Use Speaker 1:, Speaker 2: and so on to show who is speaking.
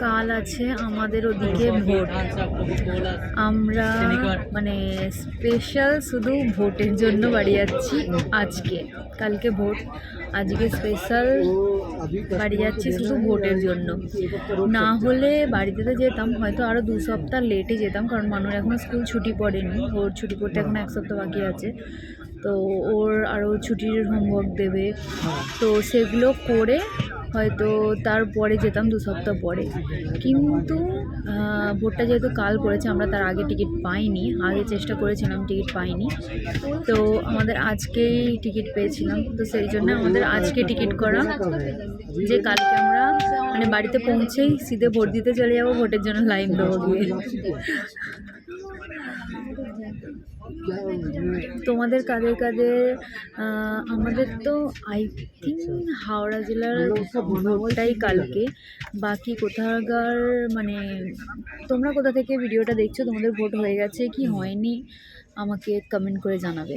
Speaker 1: কাল আছে আমাদের ওদিকে ভোট। আমরা মানে স্পেশাল শুধু ভোটের জন্য বাড়ি যাচ্ছি আজকে। কালকে ভোট, আজকে স্পেশাল বাড়ি যাচ্ছি শুধু ভোটের জন্য। না হলে বাড়িতে তো যেতাম, হয়তো আরও 2 সপ্তাহ লেটে যেতাম, কারণ মানুষ এখনও স্কুল ছুটি পড়েনি। ওর ছুটি পড়তে এখন 1 সপ্তাহ বাকি আছে। তো ওর আরও ছুটির হোমওয়ার্ক দেবে, তো সেগুলো করে হয়তো তারপরে যেতাম 2 সপ্তাহ পরে। কিন্তু ভোটটা যেহেতু কাল পড়েছে, আমরা তার আগে টিকিট পাইনি। আগে চেষ্টা করেছিলাম, টিকিট পাইনি। তো আমাদের আজকেই টিকিট পেয়েছিলাম, তো সেই জন্য আমাদের আজকে টিকিট করা, যে কালকে আমরা মানে বাড়িতে পৌঁছেই সিধে ভোট দিতে চলে যাবো, ভোটের জন্য লাইন দেবো গিয়ে। তোমাদের কাদের কাদের? আমাদের তো আই থিঙ্ক হাওড়া জেলার ভোটটাই কালকে। বাকি কোথাকার মানে তোমরা কোথা থেকে ভিডিওটা দেখছো, তোমাদের ভোট হয়ে গেছে কি হয়নি আমাকে কমেন্ট করে জানাবে।